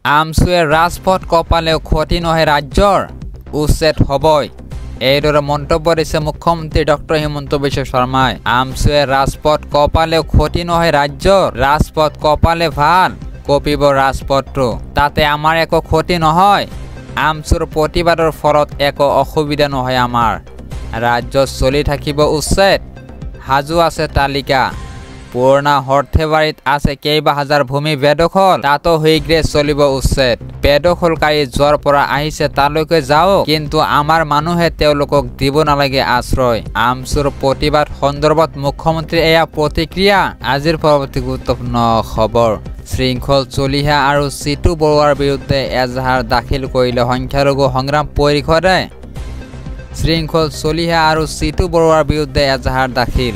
আমছুৱে ৰাজপথ কপালেও ক্ষতি নহয় ৰাজ্যৰ উচ্ছেদ হ'বই এইদৰে মন্তব্য দিছে মুখ্যমন্ত্ৰী ডক্টৰ হিমন্ত বিশ্ব শৰ্মাই আমছুৱে ৰাজপথ কপালেও ক্ষতি নহয় ৰাজ্যৰ ৰাজপথ কপালে ভাল কপিব ৰাজপথটো তাতে আমাৰ একো ক্ষতি নহয় আমছুৰ প্ৰতিবাদৰ ফলত একো অসুবিধা নহয় আমাৰ ৰাজ্যত চলি থাকিব উচ্ছেদ হাজু আছে তালিকা পুৰণা হৰ্থেবাৰীত আছে কেইবা হাজাৰ ভূমি বেদখল তাতো শীঘ্ৰে চলিব উচ্ছেদ বেদখলকাৰী য'ৰ পৰা আহিছে তালৈকে যাওক কিন্তু আমাৰ মানুহে তেওঁলোকক দিব নালাগে আশ্ৰয় আমছুৰ প্ৰতিবাদ সন্দৰ্ভত মুখ্যমন্ত্ৰীৰ এয়া প্ৰতিক্ৰিয়া আজিৰ পৰৱৰ্তী গুৰুত্বপূৰ্ণ খবৰ শৃংখল চলিহা আৰু চিটু বৰুৱাৰ বিৰুদ্ধে এজাহাৰ দাখিল কৰিলে সংখ্যালঘু সংগ্ৰাম পৰিষদে শৃংখল চলিহা আৰু চিটু বৰুৱাৰ বিৰুদ্ধে এজাহাৰ দাখিল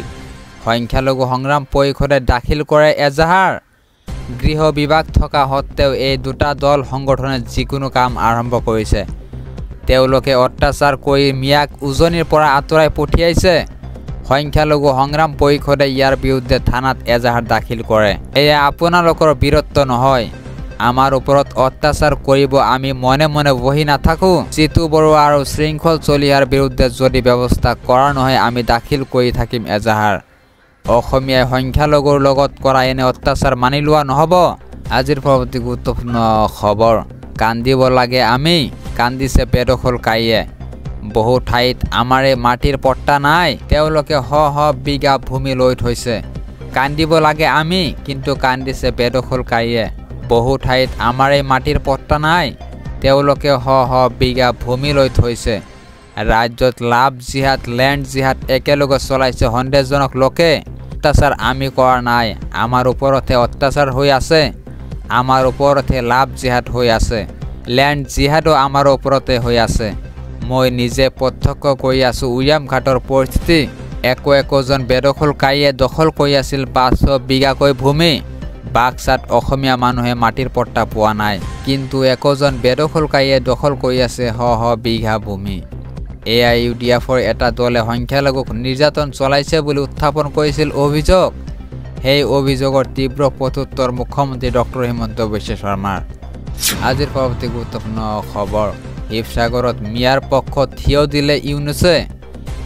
সংখ্যালঘু সংগ্ৰাম পৰিষদে দাখিল কৰে এজাহাৰ গৃহ বিভাগ থকা সত্ত্বেও এই দুটা দল সংগঠনে যিকোনো কাম আৰম্ভ কৰিছে তেওঁলোকে অত্যাচাৰ কৰি মিয়াক উজনিৰ পৰা আঁতৰাই পঠিয়াইছে সংখ্যালঘু সংগ্ৰাম পৰিষদে ইয়াৰ বিৰুদ্ধে থানাত এজাহাৰ দাখিল কৰে এয়া আপোনালোকৰ বীৰত্ব নহয় আমাৰ ওপৰত অত্যাচাৰ কৰিব আমি মনে মনে বহি নাথাকো চিটু বৰুৱা আৰু শৃংখল চলিহাৰ বিৰুদ্ধে যদি ব্যৱস্থা কৰা নহয় আমি দাখিল কৰি থাকিম এজাহাৰ অসমীয়া সংখ্যালঘুৰ লগত কৰা এনে অত্যাচাৰ মানি লোৱা নহ'ব আজিৰ পৰৱৰ্তী গুৰুত্বপূৰ্ণ খবৰ কান্দিব লাগে আমি কান্দিছে বেদখলকাৰীয়ে বহু ঠাইত আমাৰে মাটিৰ পট্টা নাই তেওঁলোকে শ বিঘা ভূমি লৈ থৈছে কান্দিব লাগে আমি কিন্তু কান্দিছে বেদখলকাৰীয়ে বহু ঠাইত আমাৰে মাটিৰ পট্টা নাই তেওঁলোকে শ বিঘা ভূমি লৈ থৈছে ৰাজ্যত লাভ জিহাদ লেণ্ড জিহাদ একেলগে চলাইছে সন্দেহজনক লোকে অত্যাচাৰ আমি কৰা নাই আমাৰ ওপৰতে অত্যাচাৰ হৈ আছে আমাৰ ওপৰতে লাভ জিহাদ হৈ আছে লেণ্ড জিহাদো আমাৰ ওপৰতে হৈ আছে মই নিজে প্ৰত্যক্ষ কৰি আছো উয়াম ঘাটৰ পৰিস্থিতি একোজন বেদখলকাৰীয়ে দখল কৰি আছিল 500 বিঘাকৈ ভূমি বাক্সাত অসমীয়া মানুহে মাটিৰ পট্টা পোৱা নাই কিন্তু একোজন বেদখলকাৰীয়ে দখল কৰি আছে শ বিঘা ভূমি AIUDFৰ এটা দলে সংখ্যালঘুক নিৰ্যাতন চলাইছে বুলি উত্থাপন কৰিছিল অভিযোগ সেই অভিযোগৰ তীব্ৰ প্ৰত্যুত্তৰ মুখ্যমন্ত্ৰী ডক্টৰ হিমন্ত বিশ্ব শৰ্মাৰ আজিৰ পৰৱৰ্তী গুৰুত্বপূৰ্ণ খবৰ শিৱসাগৰত মিয়াৰ পক্ষ থিয় দিলে ইউনুছে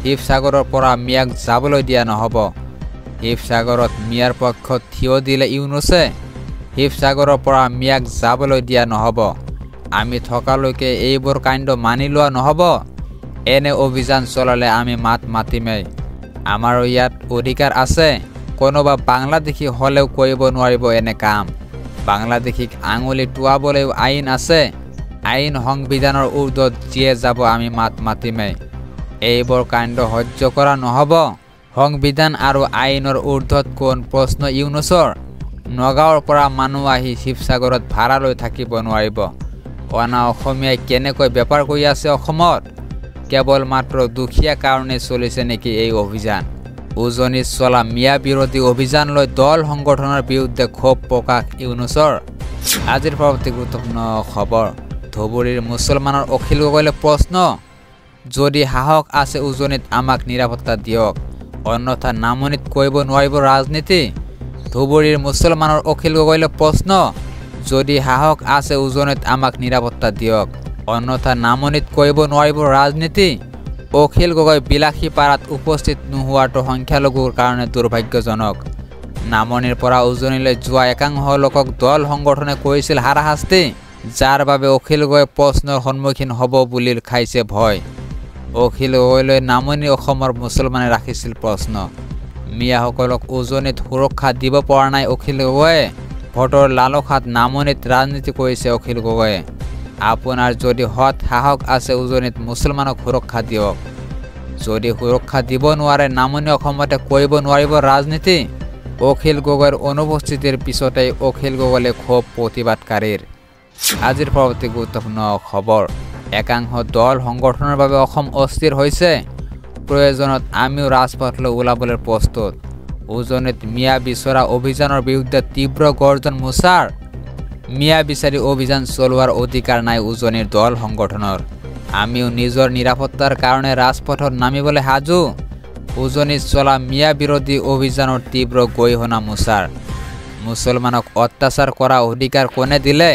শিৱসাগৰৰ পৰা মিয়াক যাবলৈ দিয়া নহ'ব শিৱসাগৰত মিয়াৰ পক্ষ থিয় দিলে ইউনুছে শিৱসাগৰৰ পৰা মিয়াক যাবলৈ দিয়া নহ'ব আমি থকালৈকে এইবোৰ কাণ্ড মানি লোৱা নহ'ব এনে অভিযান চলালে আমি মাত মাতিমেই আমাৰ ইয়াত অধিকাৰ আছে কোনোবা বাংলাদেশী হ'লেও কৰিব নোৱাৰিব এনে কাম বাংলাদেশীক আঙুলি টুৱাবলৈও আইন আছে আইন সংবিধানৰ ঊৰ্ধত যিয়ে যাব আমি মাত মাতিমেই এইবোৰ কাণ্ড সহ্য কৰা নহ'ব সংবিধান আৰু আইনৰ ঊৰ্ধত কোন প্ৰশ্ন ইউনুছৰ নগাঁৱৰ পৰা মানুহ আহি শিৱসাগৰত ভাড়া লৈ থাকিব নোৱাৰিব অনা অসমীয়াই কেনেকৈ বেপাৰ কৰি আছে অসমত কেৱল মাত্ৰ দুখীয়া কাৰণে চলিছে নেকি এই অভিযান উজনিত চলা মিয়া বিৰোধী অভিযান লৈ দল সংগঠনৰ বিৰুদ্ধে ক্ষোভ প্ৰকাশ ইউনুছৰ আজিৰ পৰৱৰ্তী গুৰুত্বপূৰ্ণ খবৰ ধুবুৰীৰ মুছলমানৰ অখিল গগৈলৈ প্ৰশ্ন যদি সাহস আছে উজনিত আমাক নিৰাপত্তা দিয়ক অন্যথা নামনিত কৰিব নোৱাৰিব ৰাজনীতি ধুবুৰীৰ মুছলমানৰ অখিল গগৈলৈ প্ৰশ্ন যদি সাহস আছে উজনিত আমাক নিৰাপত্তা দিয়ক অন্যথা নামনিত কৰিব নোৱাৰিব ৰাজনীতি অখিল গগৈ বিলাসী পাৰাত উপস্থিত নোহোৱাটো সংখ্যালঘুৰ কাৰণে দুৰ্ভাগ্যজনক নামনিৰ পৰা উজনিলৈ যোৱা একাংশ লোকক দল সংগঠনে কৰিছিল হাৰাশাস্তি যাৰ বাবে অখিল গগৈ প্ৰশ্নৰ সন্মুখীন হ'ব বুলি খাইছে ভয় অখিল গগৈলৈ নামনি অসমৰ মুছলমানে ৰাখিছিল প্ৰশ্ন মিয়াসকলক উজনিত সুৰক্ষা দিব পৰা নাই অখিল গগৈয়ে ভোটৰ লালসাত নামনিত ৰাজনীতি কৰিছে অখিল গগৈয়ে আপোনাৰ যদি হত সাহস আছে উজনিত মুছলমানক সুৰক্ষা দিয়ক যদি সুৰক্ষা দিব নোৱাৰে নামনি অসমতে কৰিব নোৱাৰিব ৰাজনীতি অখিল গগৈৰ অনুপস্থিতিৰ পিছতেই অখিল গগৈলৈ ক্ষোভ প্ৰতিবাদকাৰীৰ আজিৰ পৰৱৰ্তী গুৰুত্বপূৰ্ণ খবৰ একাংশ দল সংগঠনৰ বাবে অসম অস্থিৰ হৈছে প্ৰয়োজনত আমিও ৰাজপথলৈ ওলাবলৈ প্ৰস্তুত উজনিত মিয়া বিচৰা অভিযানৰ বিৰুদ্ধে তীব্ৰ গৰ্জন মোচাৰ মিয়া বিচাৰি অভিযান চলোৱাৰ অধিকাৰ নাই উজনিৰ দল সংগঠনৰ আমিও নিজৰ নিৰাপত্তাৰ কাৰণে ৰাজপথত নামিবলৈ সাজু উজনিত চলা মিয়া বিৰোধী অভিযানৰ তীব্ৰ গৰিহণা মোচাৰ মুছলমানক অত্যাচাৰ কৰা অধিকাৰ কোনে দিলে